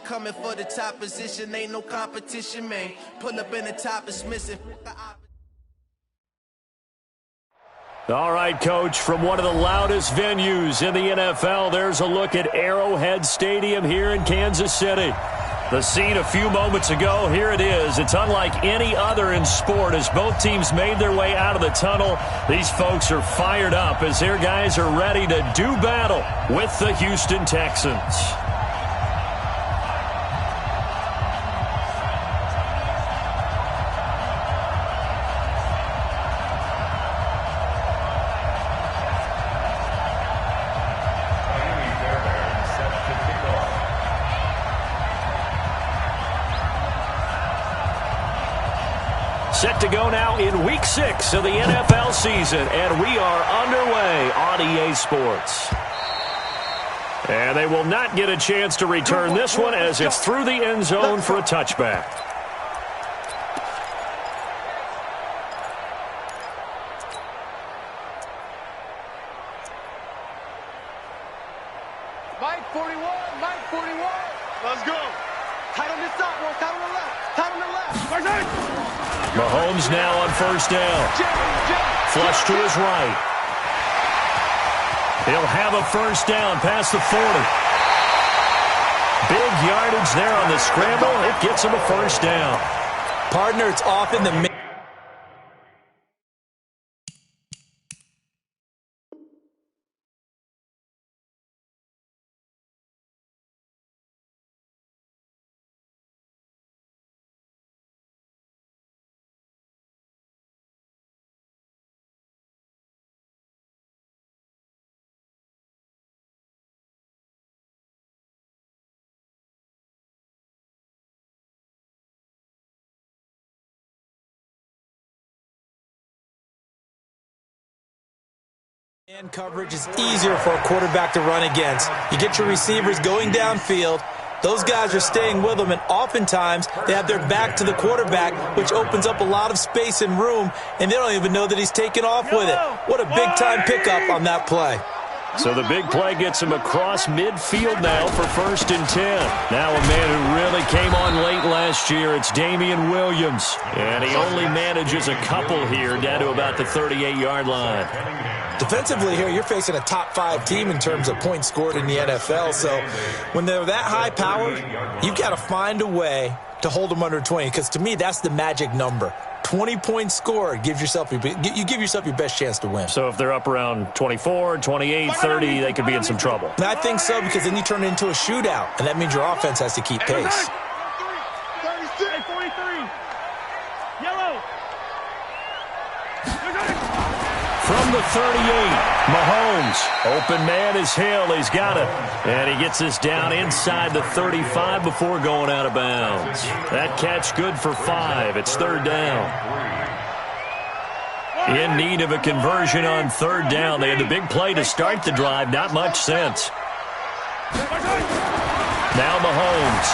Coming for the top position, ain't no competition, man. Pull up in the top is missing. All right, Coach, from one of the loudest venues in the NFL, there's a look at Arrowhead Stadium here in Kansas City. The scene a few moments ago, here it is. It's unlike any other in sport as both teams made their way out of the tunnel. These folks are fired up as their guys are ready to do battle with the Houston Texans. Set to go now in Week 6 of the NFL season, and we are underway on EA Sports. And they will not get a chance to return this one as it's through the end zone for a touchback. Mike 41, Mike 41. Let's go. Tight on this side, boys. Tight on the left. Tight on the left. Mahomes now on first down. Flush to his right. He'll have a first down past the 40. Big yardage there on the scramble. It gets him a first down. Partner, it's off in the middle. And coverage is easier for a quarterback to run against. You get your receivers going downfield. Those guys are staying with them, and oftentimes they have their back to the quarterback, which opens up a lot of space and room, and they don't even know that he's taking off with it. What a big-time pickup on that play. So the big play gets him across midfield now for 1st and 10. Now a man who really came on late last year, it's Damian Williams. And he only manages a couple here down to about the 38-yard line. Defensively here, you're facing a top-5 team in terms of points scored in the NFL. So when they're that high-powered, you've got to find a way to hold them under 20, because to me, that's the magic number. 20 points scored, you give yourself your best chance to win. So if they're up around 24, 28, 30, they could be in some trouble. And I think so, because then you turn it into a shootout, and that means your offense has to keep pace. 36, 43. Yellow. From the 38, Mahomes. Open man is Hill. He's got it. And he gets this down inside the 35 before going out of bounds. That catch good for 5. It's 3rd down. In need of a conversion on 3rd down. They had the big play to start the drive. Not much sense. Now Mahomes.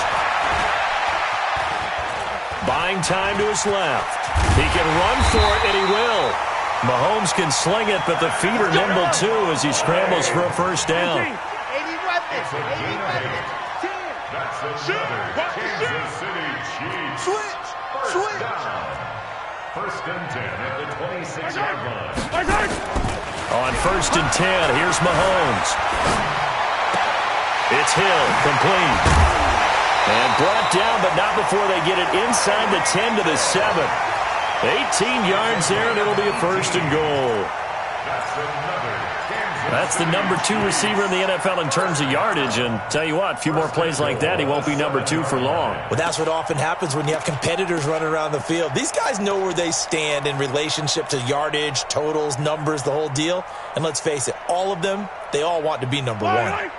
Buying time to his left. He can run for it, and he will. Mahomes can sling it, but the feet are nimble, too, as he scrambles for a first down. 80 weapons. 80 weapons. 10. Kansas City Chiefs. Switch. First and 10 at the 26-yard line. On 1st and 10, here's Mahomes. It's Hill, complete. And brought down, but not before they get it inside the 10 to the 7. 18 yards there, and it'll be a 1st and goal. That's the number 2 receiver in the NFL in terms of yardage, and tell you what, a few more plays like that, he won't be number 2 for long. Well, that's what often happens when you have competitors running around the field. These guys know where they stand in relationship to yardage, totals, numbers, the whole deal. And let's face it, all of them, they all want to be number 1.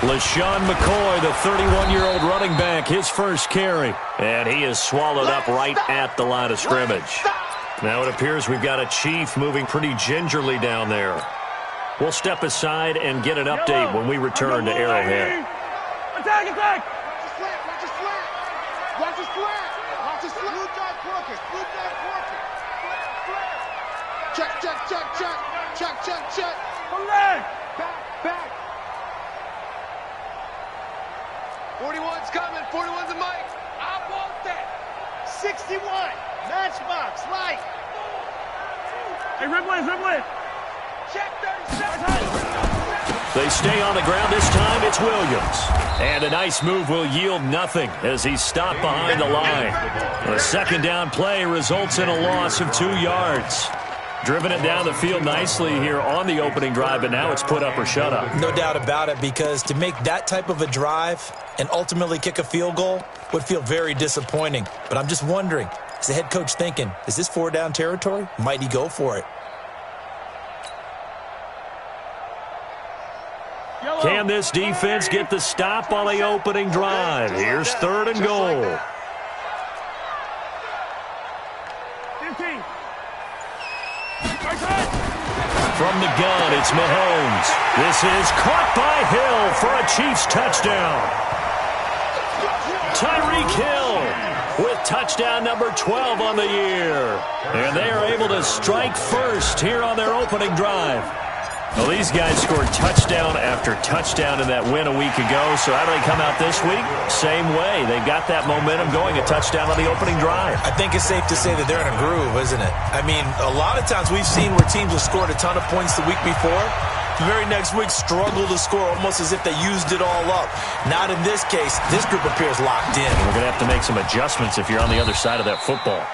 LaShawn McCoy, the 31-year-old running back, his first carry. And he is swallowed up right at the line of scrimmage. Now it appears we've got a Chief moving pretty gingerly down there. We'll step aside and get an update when we return to Arrowhead. Attack! Watch the slant! Watch the slant! Blue dot Porkers! Check! check. Back. 41's coming. 41's a mic. I want that. 61. Matchbox. Light. Hey, Red. Check 37. They stay on the ground. This time it's Williams. And a nice move will yield nothing as he's stopped behind the line. A second down play results in a loss of 2 yards. Driven it down the field nicely here on the opening drive, but now it's put up or shut up. No doubt about it, because to make that type of a drive and ultimately kick a field goal would feel very disappointing. But I'm just wondering, is the head coach thinking, is this 4-down territory? Might he go for it? Can this defense get the stop on the opening drive? Here's 3rd and goal. 15. From the gun, it's Mahomes. This is caught by Hill for a Chiefs touchdown. Tyreek Hill with touchdown number 12 on the year. And they are able to strike first here on their opening drive. Well, these guys scored touchdown after touchdown in that win a week ago. So how do they come out this week? Same way. They've got that momentum going, a touchdown on the opening drive. I think it's safe to say that they're in a groove, isn't it? I mean, a lot of times we've seen where teams have scored a ton of points the week before. The very next week struggle to score almost as if they used it all up. Not in this case. This group appears locked in. We're going to have to make some adjustments if you're on the other side of that football.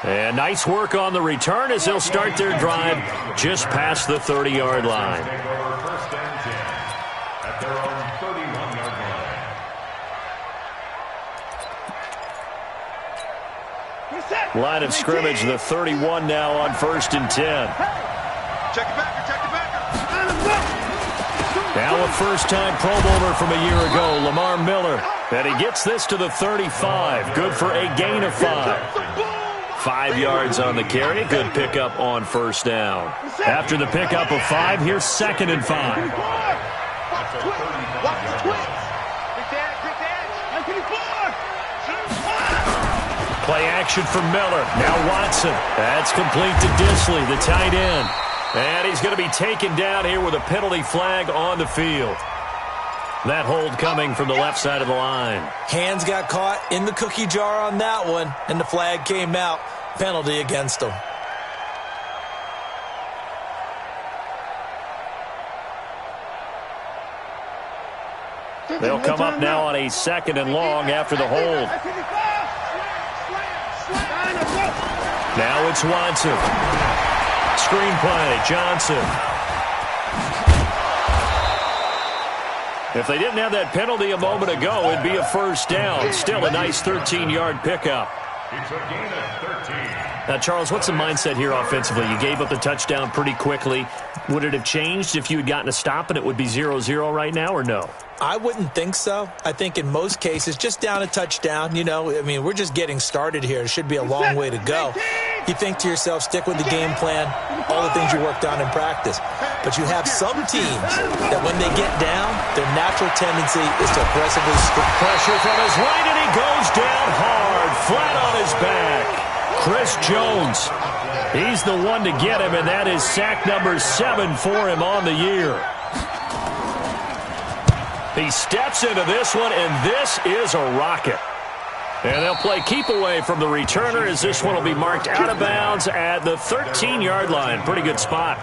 And nice work on the return as they'll start their drive just past the 30-yard line. First and 10 at their own 31-yard line. Line of scrimmage, the 31 now on 1st and 10. Check it back. Now a first-time Pro Bowler from a year ago, Lamar Miller. And he gets this to the 35. Good for a gain of 5. 5 yards on the carry. Good pickup on 1st down. After the pickup of 5, here's 2nd and 5. Play action for Miller. Now Watson. That's complete to Disley, the tight end. And he's going to be taken down here with a penalty flag on the field. That hold coming from the left side of the line. Hands got caught in the cookie jar on that one, and the flag came out. Penalty against him. They'll come up now on a 2nd and long after the hold. Now it's Watson. Screenplay, Johnson. If they didn't have that penalty a moment ago, it'd be a 1st down. Still a nice 13-yard pickup. It's a gain of 13. Now, Charles, what's the mindset here offensively? You gave up the touchdown pretty quickly. Would it have changed if you had gotten a stop and it would be 0-0 right now, or no? I wouldn't think so. I think in most cases, just down a touchdown, I mean, we're just getting started here. It should be a long way to go. You think to yourself, stick with the game plan, all the things you worked on in practice. But you have some teams that when they get down, their natural tendency is to aggressively pressure from his right, and he goes down hard, flat on his back. Chris Jones, he's the one to get him, and that is sack number 7 for him on the year. He steps into this one, and this is a rocket. And they'll play keep away from the returner as this one will be marked out of bounds at the 13-yard line. Pretty good spot.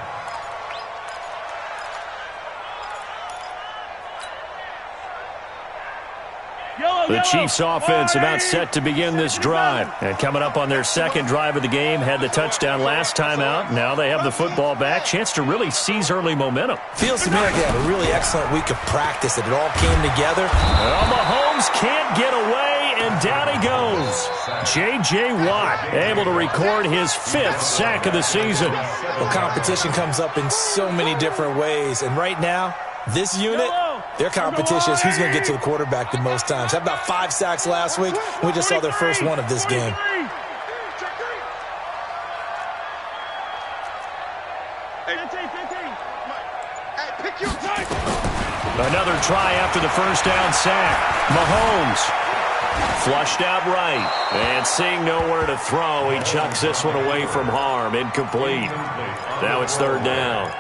The Chiefs offense about set to begin this drive. And coming up on their 2nd drive of the game, had the touchdown last time out. Now they have the football back. Chance to really seize early momentum. Feels to me like they had a really excellent week of practice, that it all came together. Well, Mahomes can't get away, and down he goes. J.J. Watt able to record his 5th sack of the season. Well, competition comes up in so many different ways. And right now, this unit, their competition is who's going to get to the quarterback the most times. Had about 5 sacks last week. We just saw their first one of this game. Another try after the 1st down sack. Mahomes Flushed out right. And seeing nowhere to throw, he chucks this one away from harm. Incomplete. Now it's third down.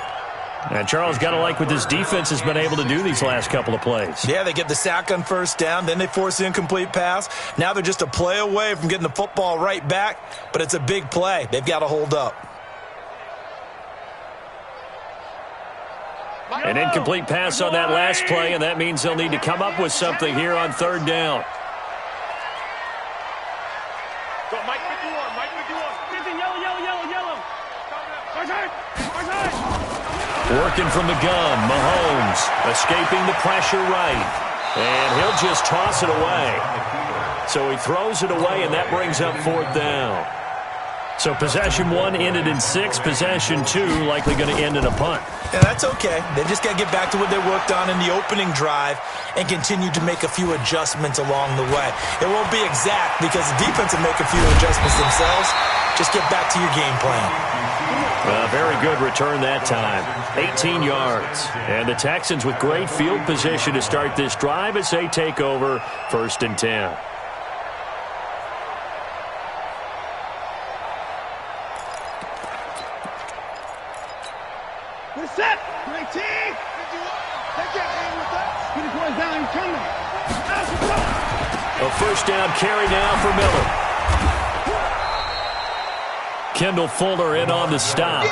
And Charles, got to like what this defense has been able to do these last couple of plays. Yeah, they get the sack on first down, then they force the incomplete pass. Now they're just a play away from getting the football right back, but it's a big play. They've got to hold up. An incomplete pass on that last play, and that means they'll need to come up with something here on third down. Go, Mike 51, Mike 51. Yellow. Working from the gun, Mahomes escaping the pressure right. And he'll just toss it away. So he throws it away, and that brings up fourth down. So possession one ended in 6. Possession 2 likely going to end in a punt. Yeah, that's okay. They just got to get back to what they worked on in the opening drive and continue to make a few adjustments along the way. It won't be exact because the defense will make a few adjustments themselves. Just get back to your game plan. Very good return that time. 18 yards. And the Texans with great field position to start this drive as they take over 1st and 10. We're set. 19. Take that hand with us. Get the boys down. Coming. A first down carry now for Miller. Kendall Fuller in on the stop.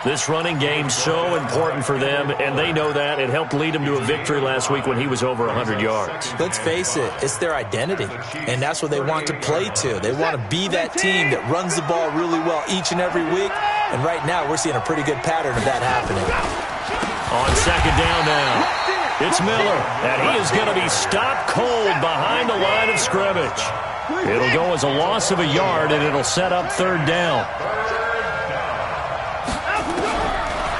This running game so important for them, and they know that. It helped lead them to a victory last week when he was over 100 yards. Let's face it, it's their identity, and that's what they want to play to. They want to be that team that runs the ball really well each and every week, and right now we're seeing a pretty good pattern of that happening. On second down now, it's Miller, and he is going to be stopped cold behind the line of scrimmage. It'll go as a loss of a yard, and it'll set up third down.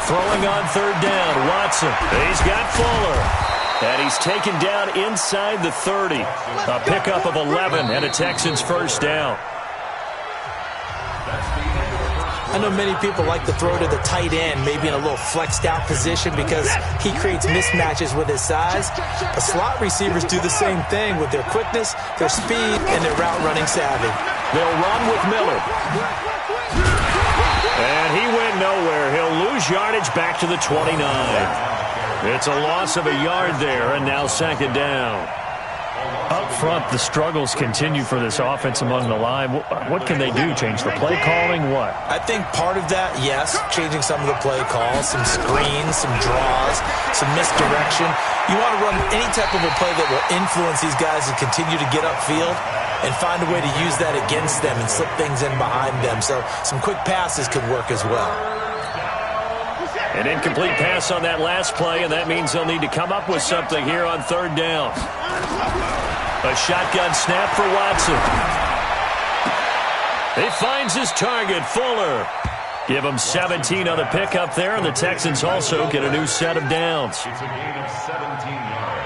Throwing on third down, Watson. He's got Fuller. And he's taken down inside the 30. A pickup of 11 and a Texans first down. I know many people like to throw to the tight end, maybe in a little flexed out position because he creates mismatches with his size. But slot receivers do the same thing with their quickness, their speed, and their route running savvy. They'll run with Miller. And he went nowhere. He'll lose yardage back to the 29. It's a loss of a yard there, and now second down. Up front, the struggles continue for this offense among the line. What can they do? Change the play calling? What? I think part of that, yes, changing some of the play calls, some screens, some draws, some misdirection. You want to run any type of a play that will influence these guys to continue to get upfield and find a way to use that against them and slip things in behind them. So some quick passes could work as well. An incomplete pass on that last play, and that means they'll need to come up with something here on third down. A shotgun snap for Watson. He finds his target, Fuller. Give him 17 on the pickup there, and the Texans also get a new set of downs. It's a gain of 17 yards.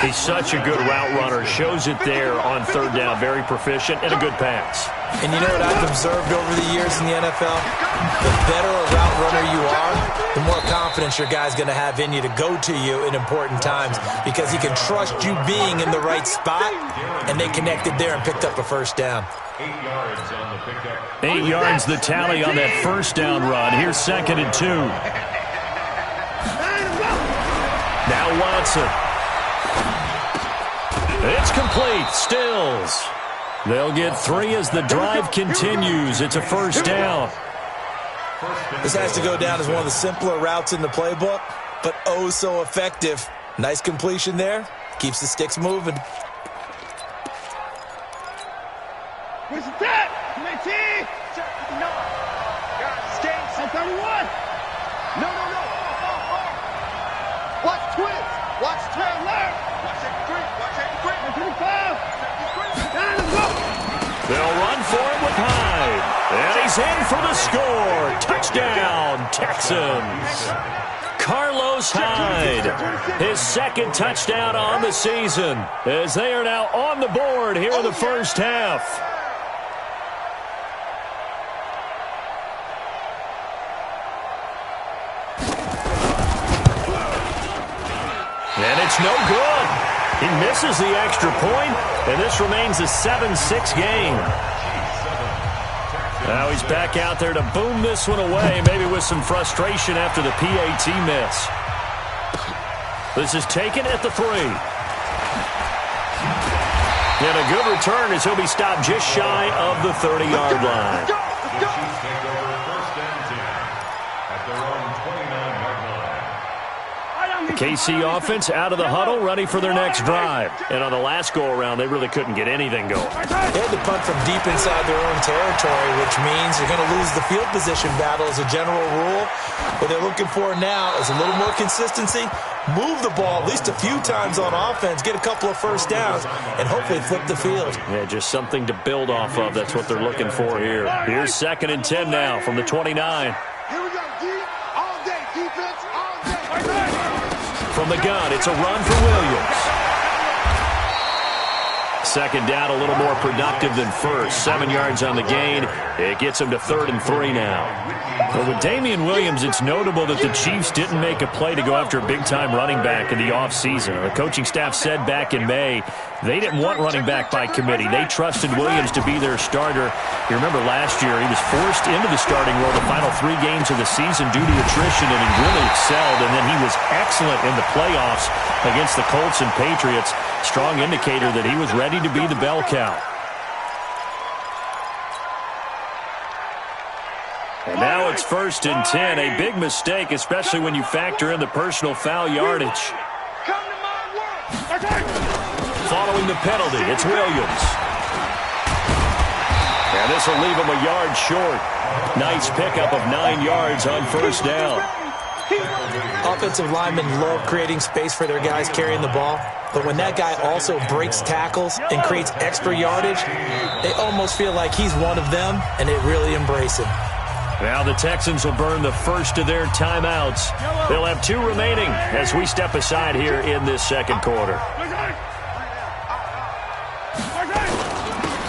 He's such a good route runner. Shows it there on third down. Very proficient and a good pass. And you know what I've observed over the years in the NFL? The better a route runner you are, the more confidence your guy's going to have in you to go to you in important times because he can trust you being in the right spot, and they connected there and picked up a first down. 8 yards on the pickup. 8 yards the tally on that first down run. Here's second and 2. Now Watson. It's complete. Stills. They'll get 3 as the drive continues. It's a first down. This has to go down as one of the simpler routes in the playbook, but oh so effective. Nice completion there. Keeps the sticks moving. Where's the tap? 19. No. Skanks. 31. No. Watch twins. Watch turn left. Watch 83. Watch 83. 25. They'll run for it with Hyde. And he's in for the score. Touchdown, Texans. Carlos Hyde, his second touchdown on the season, as they are now on the board here in the first half. And it's no good. He misses the extra point, and this remains a 7-6 game. Now he's back out there to boom this one away, maybe with some frustration after the PAT miss. This is taken at the 3. And a good return as he'll be stopped just shy of the 30-yard line. KC offense out of the huddle, ready for their next drive. And on the last go-around, they really couldn't get anything going. They had to punt from deep inside their own territory, which means you're going to lose the field position battle as a general rule. What they're looking for now is a little more consistency, move the ball at least a few times on offense, get a couple of first downs, and hopefully flip the field. Yeah, just something to build off of. That's what they're looking for here. Here's 2nd and 10 now from the 29. Here we go, D. All day, defense, all day. From the gun, it's a run for Williams. 2nd down, a little more productive than first. 7 yards on the gain. It gets him to 3rd and 3 now. But with Damian Williams, it's notable that the Chiefs didn't make a play to go after a big-time running back in the offseason. The coaching staff said back in May they didn't want running back by committee. They trusted Williams to be their starter. You remember last year he was forced into the starting role the final 3 games of the season due to attrition, and he really excelled. And then he was excellent in the playoffs against the Colts and Patriots. Strong indicator that he was ready to be the bell cow. And now it's 1st and 10. A big mistake, especially when you factor in the personal foul yardage. Following the penalty, it's Williams. And this will leave him a yard short. Nice pickup of 9 yards on 1st down. Offensive linemen love creating space for their guys carrying the ball, but when that guy also breaks tackles and creates extra yardage, they almost feel like he's one of them, and they really embrace him. Now the Texans will burn the first of their timeouts. They'll have 2 remaining as we step aside here in this 2nd quarter.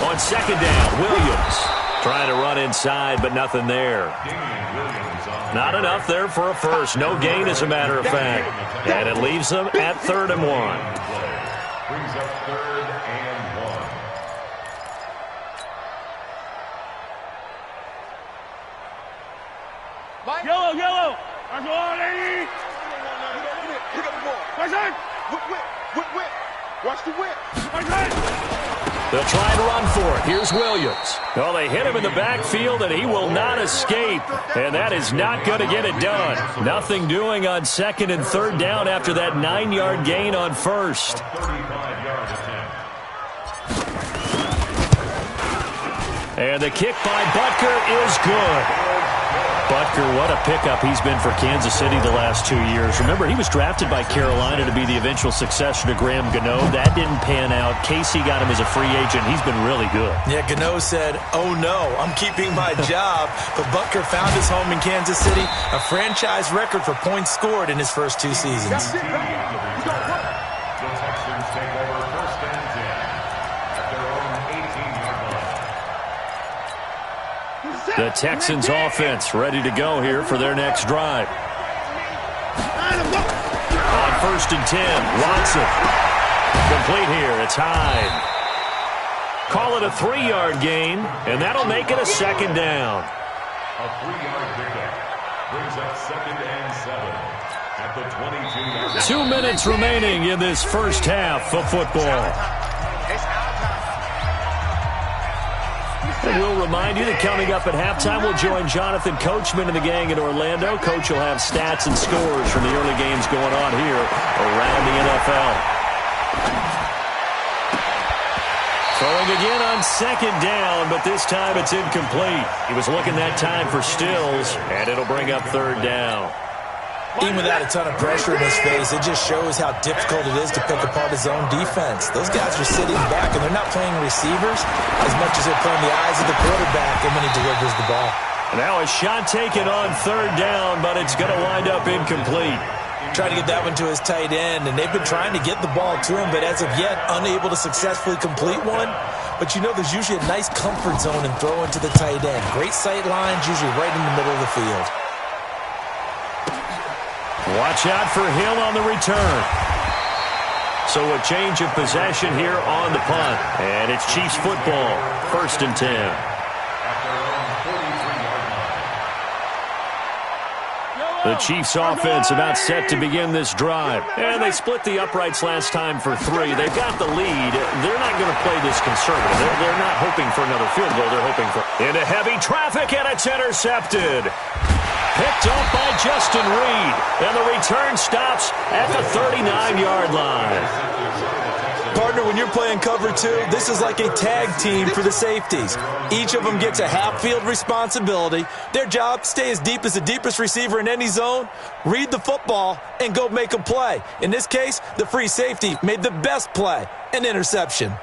On 2nd down, Williams trying to run inside, but nothing there. Not enough there for a first. No gain, as a matter of fact. And it leaves them at 3rd and 1. Brings up 3rd and 1. Yellow, yellow. That's all they need. Pick up the ball. Whip. Watch the whip. They'll try and run for it. Here's Williams. Well, they hit him in the backfield, and he will not escape. And that is not going to get it done. Nothing doing on 2nd and 3rd down after that 9-yard gain on 1st. 35-yard attempt. And the kick by Butker is good. Butker, what a pickup he's been for Kansas City the last 2 years. Remember, he was drafted by Carolina to be the eventual successor to Graham Gano. That didn't pan out. Casey got him as a free agent. He's been really good. Yeah, Gano said, "Oh no, I'm keeping my job." But Butker found his home in Kansas City, a franchise record for points scored in his first 2 seasons. The Texans take over 1st and 10 at their own 18-yard line. The Texans offense ready to go here for their next drive. On 1st and 10, Watson. Complete here, it's Hyde. Call it a 3-yard gain, and that'll make it a 2nd down. A 3-yard pickup brings up 2nd and 7 at the 22-yard line. 2 minutes remaining in this first half of football. And we'll remind you that coming up at halftime, we'll join Jonathan Coachman and the gang in Orlando. Coach will have stats and scores from the early games going on here around the NFL. Throwing again on 2nd down, but this time it's incomplete. He was looking that time for Stills, and it'll bring up 3rd down. Even without a ton of pressure in his face, it just shows how difficult it is to pick apart his own defense. Those guys are sitting back, and they're not playing receivers as much as they're playing the eyes of the quarterback and when he delivers the ball. Now a shot taken on 3rd down, but it's going to wind up incomplete. Trying to get that one to his tight end, and they've been trying to get the ball to him, but as of yet, unable to successfully complete one. But you know there's usually a nice comfort zone in throwing to the tight end. Great sight lines, usually right in the middle of the field. Watch out for Hill on the return. So a change of possession here on the punt. And it's Chiefs football, 1st and 10. The Chiefs offense about set to begin this drive. And they split the uprights last time for 3. They've got the lead. They're not going to play this conservative. They're not hoping for another field goal. They're hoping for into heavy traffic, and it's intercepted. Picked up by Justin Reed. And the return stops at the 39-yard line. Partner, when you're playing cover 2, this is like a tag team for the safeties. Each of them gets a half-field responsibility. Their job, stay as deep as the deepest receiver in any zone, read the football, and go make a play. In this case, the free safety made the best play, an interception.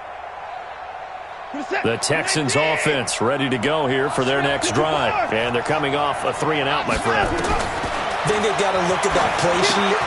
The Texans offense ready to go here for their next drive. And they're coming off a 3-and-out, my friend. Then they've got to look at that play sheet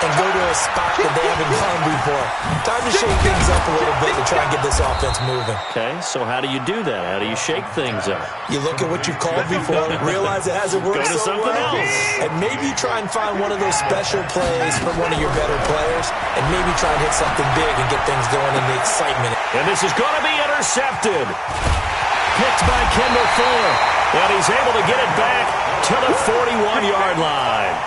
and go to a spot that they haven't gone before. Time to shake things up a little bit to try and get this offense moving. Okay, so how do you do that? How do you shake things up? You look at what you've called before, realize it hasn't worked go to so something well, else. and maybe you try and find one of those special plays from one of your better players, and maybe try and hit something big and get things going in the excitement. And this is going to be intercepted. Picked by Kendall Fuller. And he's able to get it back to the 41-yard line.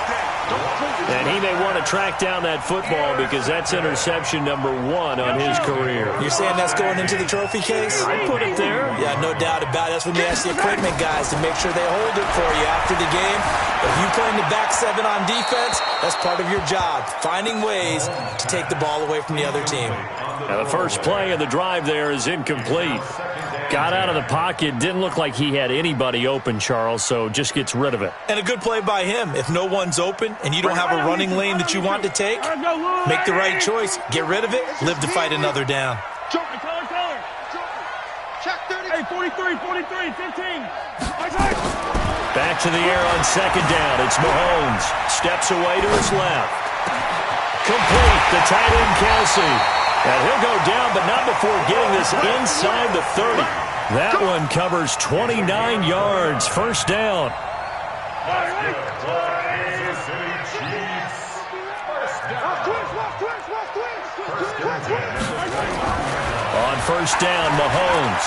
And he may want to track down that football because that's interception number 1 on his career. You're saying that's going into the trophy case? I put it there. Yeah, no doubt about it. That's when you ask the equipment guys to make sure they hold it for you after the game. But if you play in the back 7 on defense, that's part of your job, finding ways to take the ball away from the other team. Now the first play of the drive there is incomplete. Got out of the pocket, didn't look like he had anybody open, Charles, so just gets rid of it. And a good play by him. If no one's open and you don't have a running lane that you want to take, make the right choice. Get rid of it, live to fight another down. Check 30. Hey, 43, 43, 15. Back to the air on 2nd down. It's Mahomes. Steps away to his left. Complete. The tight end, Kelsey. And he'll go down, but not before getting this inside the 30. That one covers 29 yards. 1st down. On 1st down, Mahomes.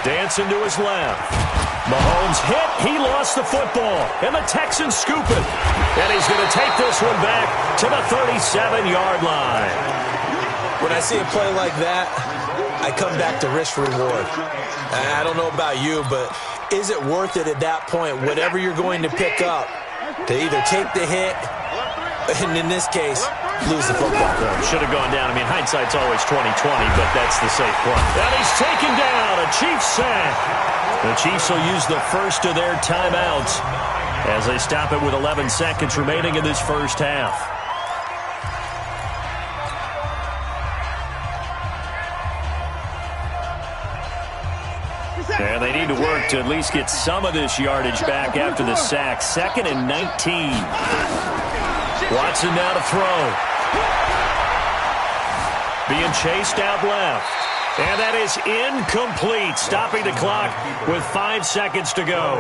Dancing to his left. Mahomes hit. He lost the football. And the Texans scoop it. And he's going to take this one back to the 37-yard line. When I see a play like that, I come back to risk-reward. I don't know about you, but is it worth it at that point, whatever you're going to pick up, to either take the hit, and in this case, lose the football? Should have gone down. I mean, hindsight's always 20/20, but that's the safe play. And he's taken down. A Chiefs sack. The Chiefs will use the first of their timeouts as they stop it with 11 seconds remaining in this first half. And they need to work to at least get some of this yardage back after the sack. 2nd and 19. Watson now to throw. Being chased out left. And that is incomplete. Stopping the clock with 5 seconds to go.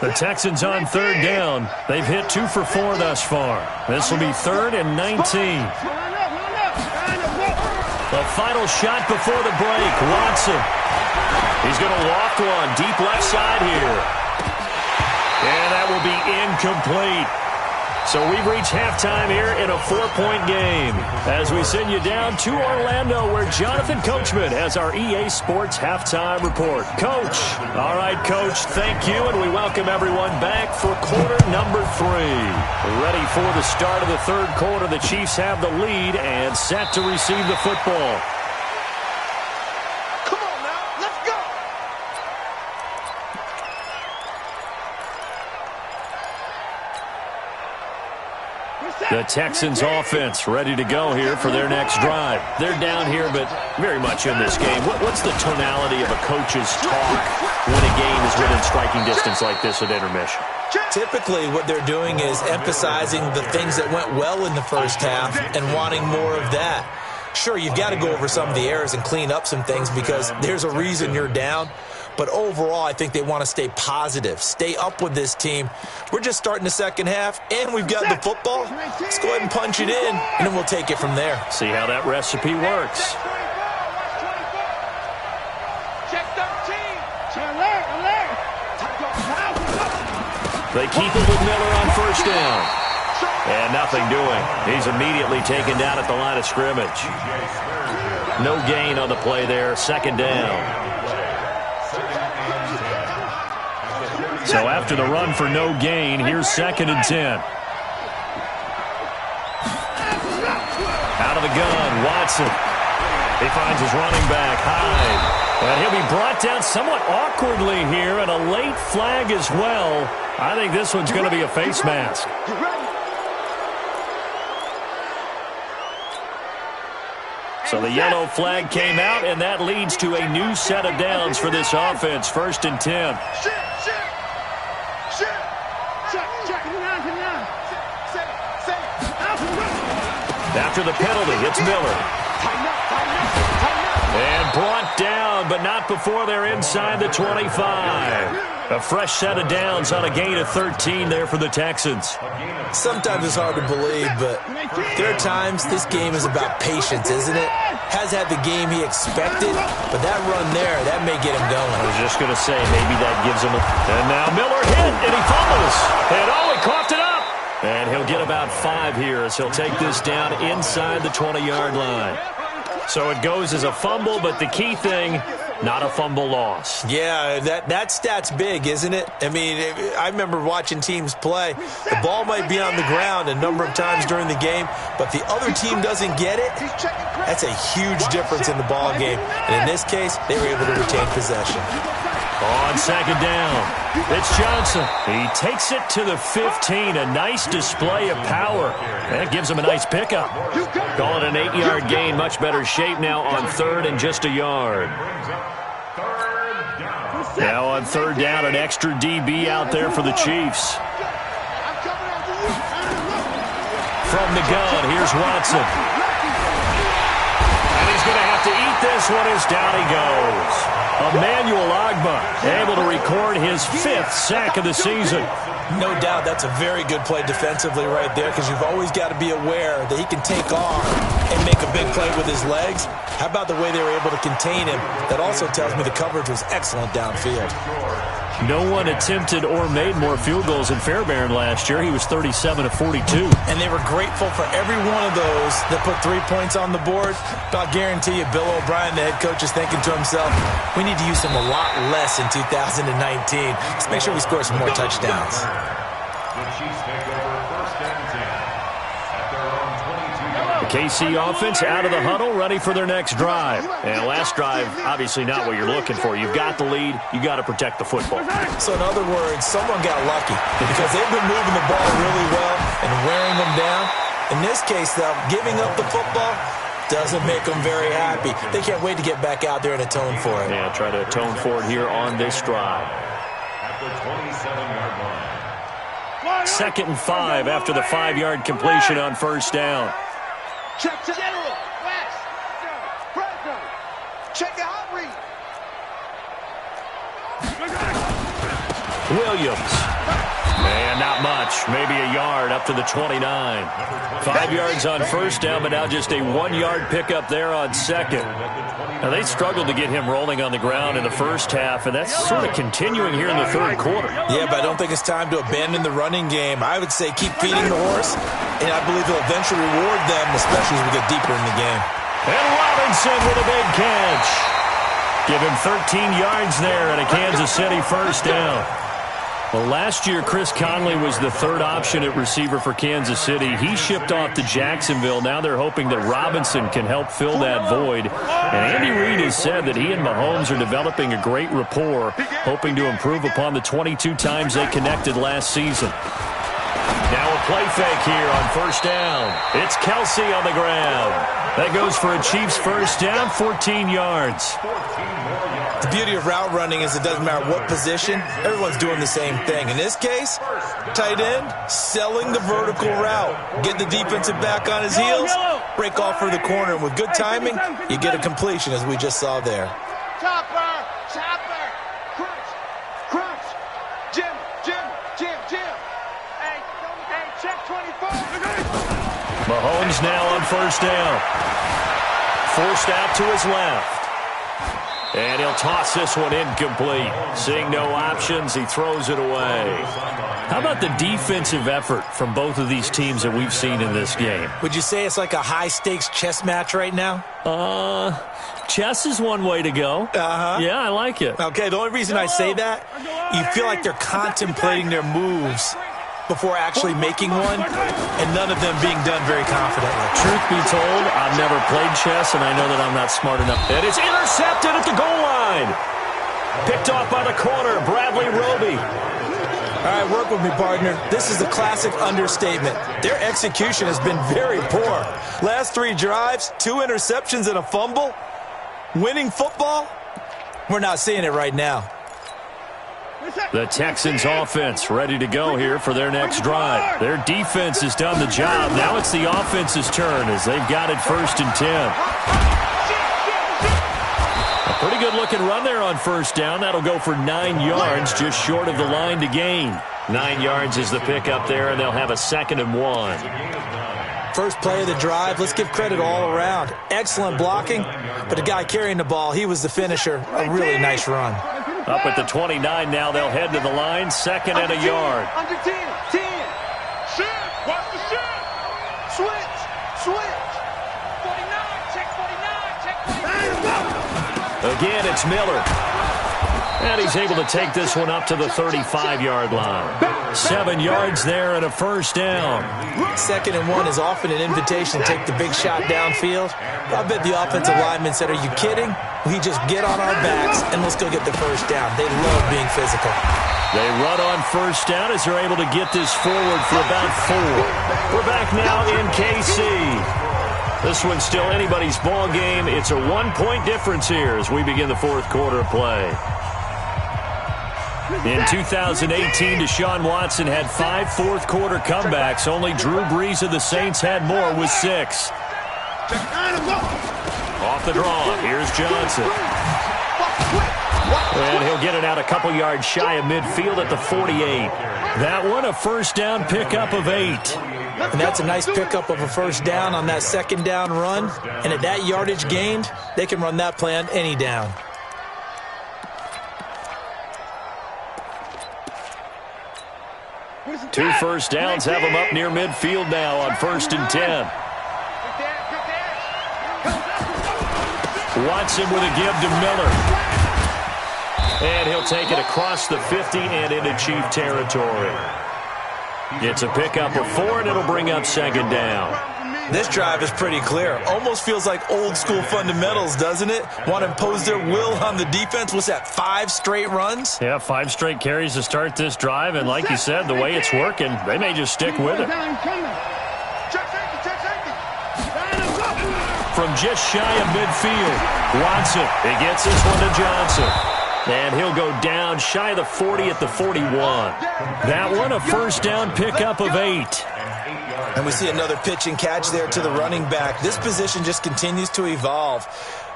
The Texans on 3rd down. They've hit 2 for 4 thus far. This will be 3rd and 19. The final shot before the break. Watson. He's going to walk one deep left side here. And that will be incomplete. So we've reached halftime here in a 4-point game as we send you down to Orlando where Jonathan Coachman has our EA Sports Halftime Report. Coach. All right, Coach, thank you, and we welcome everyone back for quarter number 3. Ready for the start of the 3rd quarter. The Chiefs have the lead and set to receive the football. The Texans offense ready to go here for their next drive. They're down here, but very much in this game. What's the tonality of a coach's talk when a game is within striking distance like this at intermission? Typically, what they're doing is emphasizing the things that went well in the first half and wanting more of that. Sure, you've got to go over some of the errors and clean up some things because there's a reason you're down. But overall, I think they want to stay positive, stay up with this team. We're just starting the second half, and we've got the football. Let's go ahead and punch it in, and then we'll take it from there. See how that recipe works. Check 13. They keep it with Miller on first down. And nothing doing. He's immediately taken down at the line of scrimmage. No gain on the play there. Second down. So after the run for no gain, here's 2nd and 10. Out of the gun, Watson. He finds his running back, Hyde. And he'll be brought down somewhat awkwardly here, and a late flag as well. I think this one's going to be a face mask. So the yellow flag came out, and that leads to a new set of downs for this offense. 1st and 10. After the penalty, it's Miller. And brought down, but not before they're inside the 25. A fresh set of downs on a gain of 13 there for the Texans. Sometimes it's hard to believe, but there are times this game is about patience, isn't it? Has had the game he expected, but that run there, that may get him going. I was just going to say, maybe that gives him a... And now Miller hit, and he fumbles. And he coughed it up. And he'll get about 5 here as he'll take this down inside the 20-yard line. So it goes as a fumble, but the key thing, not a fumble loss. Yeah, that stat's big, isn't it? I mean, I remember watching teams play. The ball might be on the ground a number of times during the game, but the other team doesn't get it. That's a huge difference in the ball game. And in this case, they were able to retain possession. On 2nd down, it's Johnson. He takes it to the 15. A nice display of power. That gives him a nice pickup. Call it an 8-yard gain. Much better shape now on 3rd and just a yard. Now on 3rd down, an extra DB out there for the Chiefs. From the gun, here's Watson. And he's going to have to eat this one as down he goes. Emmanuel Ogbah able to record his 5th sack of the season. No doubt that's a very good play defensively right there because you've always got to be aware that he can take off and make a big play with his legs. How about the way they were able to contain him? That also tells me the coverage was excellent downfield. No one attempted or made more field goals in Fairbairn last year. He was 37 of 42. And they were grateful for every one of those that put 3 points on the board. But I'll guarantee you, Bill O'Brien, the head coach, is thinking to himself, we need to use him a lot less in 2019. Let's make sure we score some more touchdowns. The Chiefs take over 1st and 10 at their own 22-yard. The KC offense out of the huddle, ready for their next drive. And last drive, obviously not what you're looking for. You've got the lead. You got to protect the football. So in other words, someone got lucky because they've been moving the ball really well and wearing them down. In this case, though, giving up the football doesn't make them very happy. They can't wait to get back out there and atone for it. Yeah, try to atone for it here on this drive. At the 27-yard line. 2nd and 5 after the 5-yard completion on 1st down. Check to General. West. Fresno. Check the hot read. Williams. And not much. Maybe a yard up to the 29. 5 yards on 1st down, but now just a 1-yard pickup there on 2nd. Now, they struggled to get him rolling on the ground in the first half, and that's sort of continuing here in the 3rd quarter. Yeah, but I don't think it's time to abandon the running game. I would say keep feeding the horse, and I believe he'll eventually reward them, especially as we get deeper in the game. And Robinson with a big catch. Give him 13 yards there and a Kansas City 1st down. Well, last year, Chris Conley was the 3rd option at receiver for Kansas City. He shipped off to Jacksonville. Now they're hoping that Robinson can help fill that void. And Andy Reid has said that he and Mahomes are developing a great rapport, hoping to improve upon the 22 times they connected last season. Now a play fake here on 1st down. It's Kelsey on the ground. That goes for a Chiefs 1st down, 14 yards. The beauty of route running is it doesn't matter what position, everyone's doing the same thing. In this case, Tight end, selling the vertical route. Get the defensive back on his heels, break off for the corner, and with good timing, you get a completion, as we just saw there. Chopper, chopper, crunch, Jim. Hey, check 24. Mahomes now on first down. Forced out to his left. And he'll toss this one incomplete. Seeing no options, he throws it away. How about the defensive effort from both of these teams that we've seen in this game? Would you say it's like a high-stakes chess match right now? Chess is one way to go. Yeah, I like it. Okay, the only reason I say that, you feel like they're contemplating their moves before actually making one, and none of them being done very confidently. Truth be told, I've never played chess, and I know that I'm not smart enough. And it's intercepted at the goal line. Picked off by the corner, Bradley Roby. All right, work with me, partner. This is a classic understatement. Their execution has been very poor. Last 3 drives, 2 interceptions and a fumble. Winning football? We're not seeing it right now. The Texans offense ready to go here for their next drive. Their defense has done the job. Now it's the offense's turn as they've got it 1st and 10. A pretty good looking run there on first down. That'll go for 9 yards, just short of the line to gain. 9 yards is the pickup there, and they'll have a 2nd and 1. First play of the drive, let's give credit all around. Excellent blocking, but the guy carrying the ball, he was the finisher. A really nice run. Up at the 29 now, they'll head to the line, 2nd and a yard. Under 10. Shift, watch the shift. Switch. 49, check 49. Again, it's Miller. And he's able to take this one up to the 35-yard line. 7 yards there and a first down. 2nd and 1 is often an invitation to take the big shot downfield. I bet the offensive lineman said, "Are you kidding? We just get on our backs and let's go get the first down." They love being physical. They run on first down as they're able to get this forward for about 4. We're back now in KC. This one's still anybody's ball game. It's a 1-point difference here as we begin the 4th quarter of play. In 2018, Deshaun Watson had 5 fourth-quarter comebacks. Only Drew Brees of the Saints had more with 6. Off the draw, here's Johnson. And he'll get it out a couple yards shy of midfield at the 48. That one, a first down pickup of 8. And that's a nice pickup of a first down on that 2nd down run. And at that yardage gained, they can run that play on any down. 2 first downs have them up near midfield now on 1st and 10. Watson with a give to Miller. And he'll take it across the 50 and into Chief territory. It's a pickup of 4, and it'll bring up 2nd down. This drive is pretty clear. Almost feels like old-school fundamentals, doesn't it? Want to impose their will on the defense. What's that, 5 straight runs? Yeah, 5 straight carries to start this drive, and like you said, the way it's working, they may just stick with it. From just shy of midfield, Watson, he gets this one to Johnson. And he'll go down shy of the 40 at the 41. That one, a first down pickup of 8. And we see another pitch and catch there to the running back. This position just continues to evolve.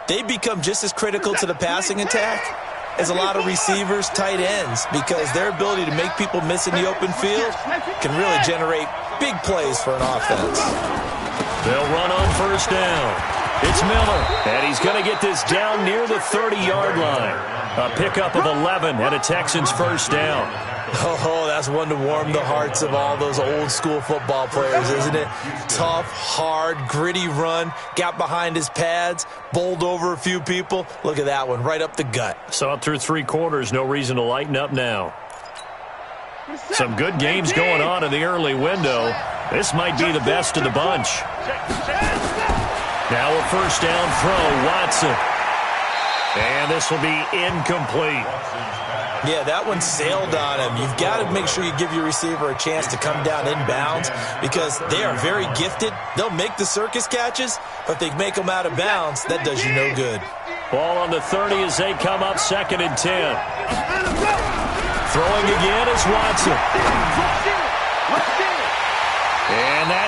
They become just as critical to the passing attack as a lot of receivers, tight ends, because their ability to make people miss in the open field can really generate big plays for an offense. They'll run on first down. It's Miller, and he's going to get this down near the 30-yard line. A pickup of 11 and a Texans first down. Oh, that's one to warm the hearts of all those old-school football players, isn't it? Tough, hard, gritty run, got behind his pads, bowled over a few people. Look at that one, right up the gut. Saw it through 3 quarters, no reason to lighten up now. Some good games going on in the early window. This might be the best of the bunch. Now a first down throw, Watson. And this will be incomplete. Yeah, that one sailed on him. You've got to make sure you give your receiver a chance to come down inbounds because they are very gifted. They'll make the circus catches, but if they make them out of bounds, that does you no good. Ball on the 30 as they come up 2nd and 10. Throwing again is Watson.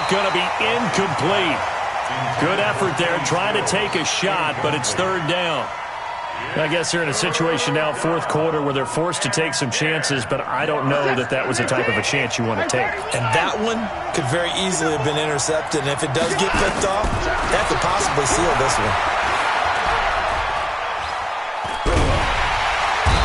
going to be incomplete. Good effort there, trying to take a shot, but it's third down. I guess they're in a situation now, fourth quarter, where they're forced to take some chances, but I don't know that that was the type of a chance you want to take. And that one could very easily have been intercepted, and if it does get picked off, that could possibly seal this one.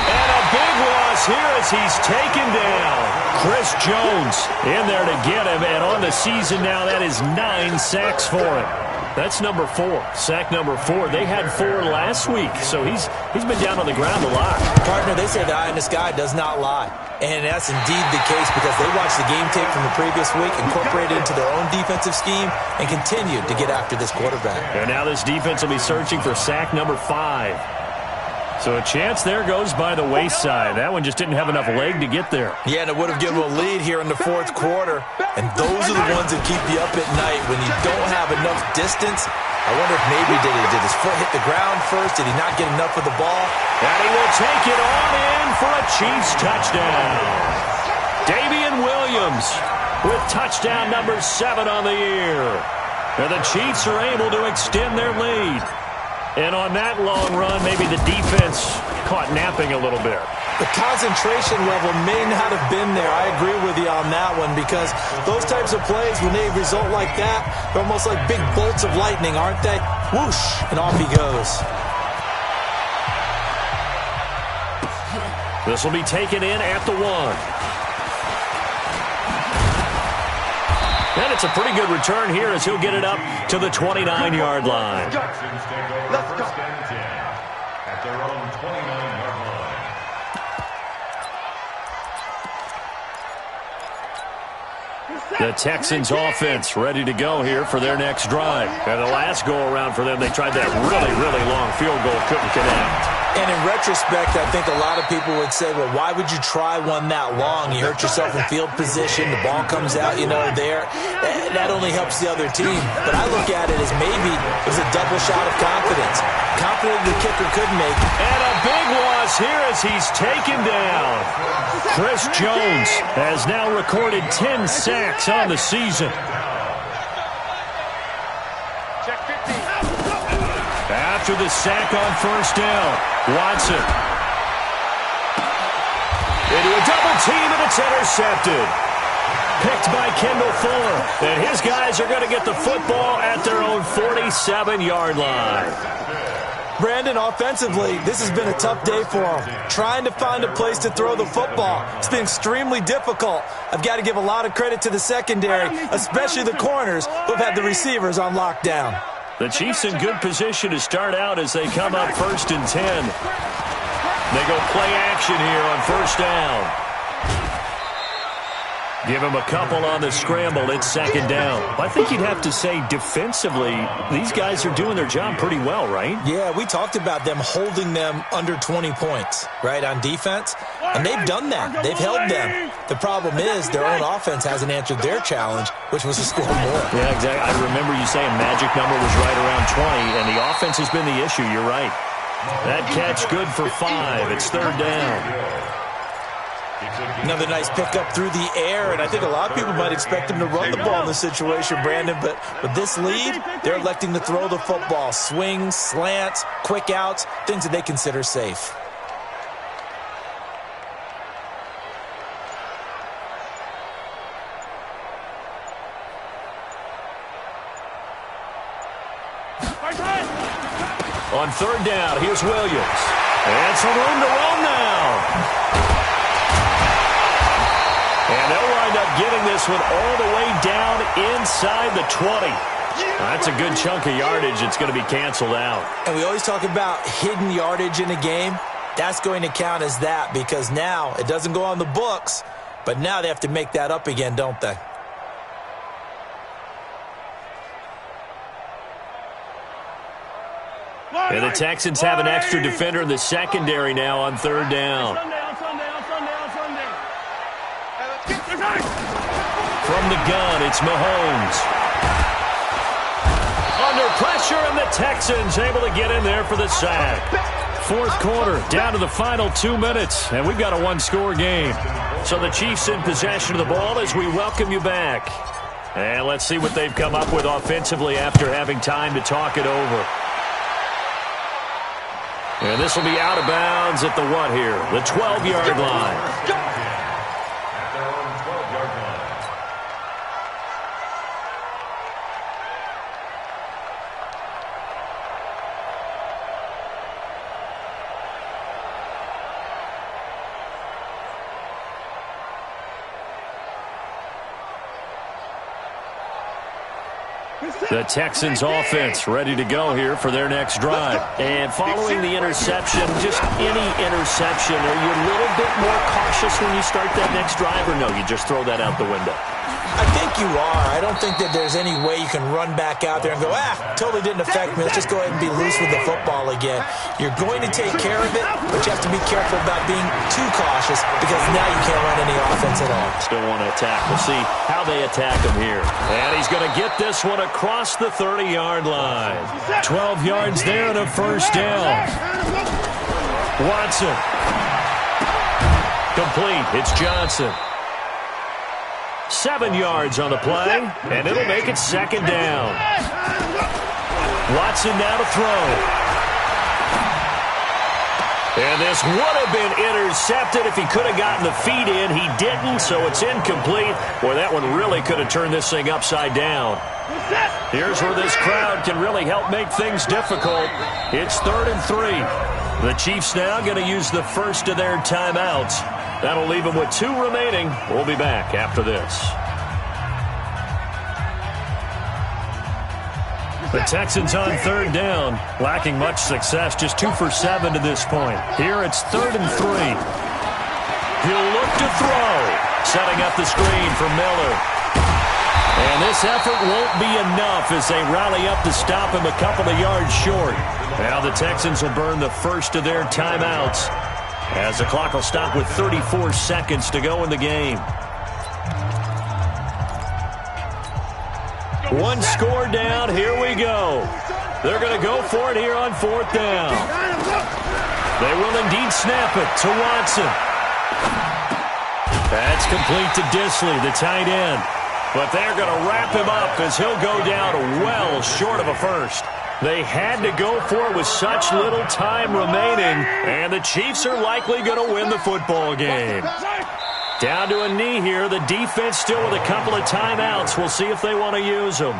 And a big loss here as he's taken down. Chris Jones in there to get him, and on the season now, that is 9 sacks for him. That's number 4, sack number 4. They had 4 last week, so he's been down on the ground a lot. Partner, they say the eye in the sky does not lie. And that's indeed the case because they watched the game tape from the previous week, incorporated it into their own defensive scheme, and continued to get after this quarterback. And now this defense will be searching for sack number 5. So a chance there goes by the wayside. That one just didn't have enough leg to get there. Yeah, and it would have given them a lead here in the fourth quarter. And those are the ones that keep you up at night when you don't have enough distance. I wonder if maybe did his foot hit the ground first? Did he not get enough of the ball? And he will take it on in for a Chiefs touchdown. Damian Williams with touchdown number 7 on the year. And the Chiefs are able to extend their lead. And on that long run, maybe the defense caught napping a little bit. The concentration level may not have been there. I agree with you on that one because those types of plays, when they result like that, they're almost like big bolts of lightning, aren't they? Whoosh, and off he goes. This will be taken in at the 1. And it's a pretty good return here as he'll get it up to the 29-yard line. Let's go. First and 10 at their own 29-yard line. The Texans offense ready to go here for their next drive. And the last go-around for them, they tried that really, really long field goal, couldn't connect. And in retrospect, I think a lot of people would say, well, why would you try one that long? You hurt yourself in field position. The ball comes out, there. That only helps the other team. But I look at it as maybe it was a double shot of confidence. Confident the kicker could make. And a big loss here as he's taken down. Chris Jones has now recorded 10 sacks on the season. After the sack on first down, Watson into a double team, and it's intercepted. Picked by Kendall Fuller. And his guys are going to get the football at their own 47-yard line. Brandon, offensively, this has been a tough day for him. Trying to find a place to throw the football. It's been extremely difficult. I've got to give a lot of credit to the secondary, especially the corners who've had the receivers on lockdown. The Chiefs in good position to start out as they come up 1st and 10. They go play action here on first down. Give him a couple on the scramble. It's 2nd down. I think you'd have to say defensively, these guys are doing their job pretty well, right? Yeah, we talked about them holding them under 20 points, right, on defense. And they've done that. They've held them. The problem is their own offense hasn't answered their challenge, which was to score more. Yeah, exactly. I remember you saying magic number was right around 20, and the offense has been the issue. You're right. That catch good for 5. It's 3rd down. Another nice pickup through the air, and I think a lot of people might expect him to run the ball in this situation, Brandon, but with this lead, they're electing to throw the football. Swings, slants, quick outs, things that they consider safe. On 3rd down, here's Williams. And some room to run now. And they'll wind up getting this one all the way down inside the 20. That's a good chunk of yardage. It's going to be canceled out. And we always talk about hidden yardage in a game. That's going to count as that because now it doesn't go on the books, but now they have to make that up again, don't they? And the Texans have an extra defender in the secondary now on 3rd down. From the gun, it's Mahomes. Under pressure, and the Texans able to get in there for the sack. 4th quarter, down to the final 2 minutes, and we've got a one-score game. So the Chiefs in possession of the ball as we welcome you back. And let's see what they've come up with offensively after having time to talk it over. And this will be out of bounds at the what here? The 12-yard line. The Texans offense ready to go here for their next drive. And following the interception, just any interception, are you a little bit more cautious when you start that next drive, or no, you just throw that out the window? I think you are. I don't think that there's any way you can run back out there and go, totally didn't affect me. Let's just go ahead and be loose with the football again. You're going to take care of it, but you have to be careful about being too cautious because now you can't run any offense at all. Still want to attack. We'll see how they attack him here. And he's going to get this one across the 30-yard line. 12 yards there and a first down. Watson. Complete. It's Johnson. 7 yards on the play, and it'll make it second down. Watson now to throw. And this would have been intercepted if he could have gotten the feet in. He didn't, so it's incomplete. Boy, that one really could have turned this thing upside down. Here's where this crowd can really help make things difficult. It's 3rd and 3. The Chiefs now going to use the first of their timeouts. That'll leave them with 2 remaining. We'll be back after this. The Texans on 3rd down, lacking much success, just 2 for 7 to this point. Here it's 3rd and 3. He'll look to throw, setting up the screen for Miller. And this effort won't be enough as they rally up to stop him a couple of yards short. Now the Texans will burn the first of their timeouts, as the clock will stop with 34 seconds to go in the game. One score down. Here we go. They're going to go for it here on 4th down. They will indeed snap it to Watson. That's complete to Disley, the tight end. But they're going to wrap him up as he'll go down well short of a first. They had to go for it with such little time remaining, and the Chiefs are likely going to win the football game. Down to a knee here. The defense still with a couple of timeouts. We'll see if they want to use them.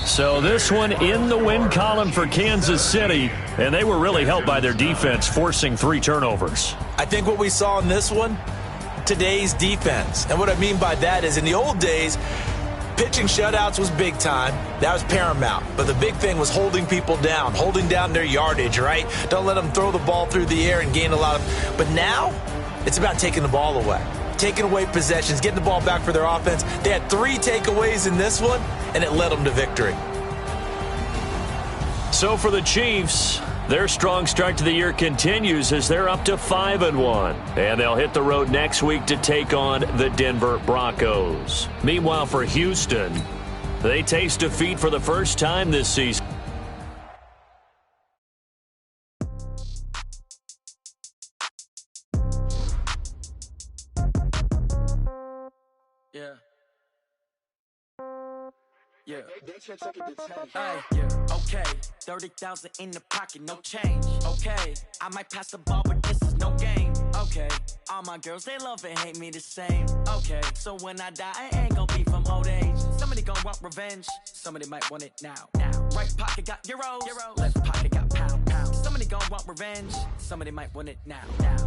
So this one in the win column for Kansas City, and they were really helped by their defense, forcing 3 turnovers. I think what we saw in this one, today's defense. And what I mean by that is in the old days, pitching shutouts was big time. That was paramount. But the big thing was holding people down, holding down their yardage, right? Don't let them throw the ball through the air and gain a lot of... But now, it's about taking the ball away. Taking away possessions, getting the ball back for their offense. They had 3 takeaways in this one, and it led them to victory. So for the Chiefs, their strong start to the year continues as they're up to 5-1. And they'll hit the road next week to take on the Denver Broncos. Meanwhile, for Houston, they taste defeat for the first time this season. Yeah. Okay. 30,000 in the pocket, no change. Okay. I might pass the ball, but this is no game. Okay. All my girls, they love and hate me the same. Okay. So when I die, I ain't gonna be from old age. Somebody gonna want revenge. Somebody might want it now. Right pocket got euros. Left pocket got pound. Somebody gonna want revenge. Somebody might want it now.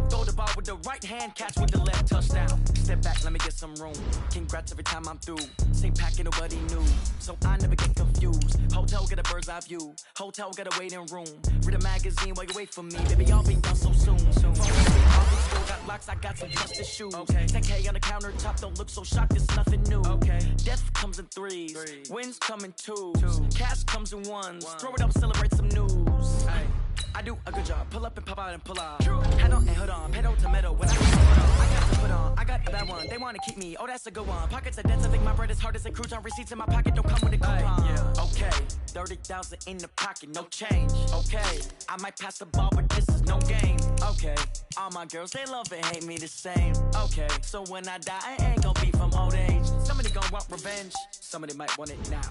Throw the ball with the right hand, catch with the left, touchdown. Step back, let me get some room. Congrats every time I'm through. Same packet, nobody knew. So I never get confused. Hotel get a bird's eye view. Hotel get a waiting room. Read a magazine while you wait for me. Baby, I'll be done so soon. Phone still got locks, I got some trusted shoes. Okay. 10K on the countertop, don't look so shocked, it's nothing new. Okay. Death comes in threes. Wins come in twos. Cash comes in ones. Throw it up, celebrate some news. Ay. I do a good job. Pull up and pop out and pull out. Head on and hood on, pedal to metal. When I put on, I got to put on. I got that one. They want to keep me. Oh, that's a good one. Pockets are dense. I think my bread is hard as a crouton. Receipts in my pocket don't come with a coupon. Yeah. Okay, 30,000 in the pocket, no change. Okay, I might pass the ball, but this is no game. Okay, all my girls they love and hate me the same. Okay, so when I die, I ain't gonna be from old age. Somebody gon' want revenge. Somebody might want it now.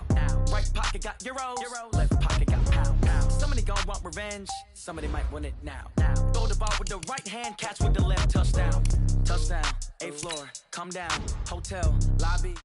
Right pocket got euros. Left pocket got pound. Somebody gon' want revenge. Somebody might want it now. Throw the ball with the right hand, catch with the left. Touchdown. 8th floor, come down. Hotel, lobby.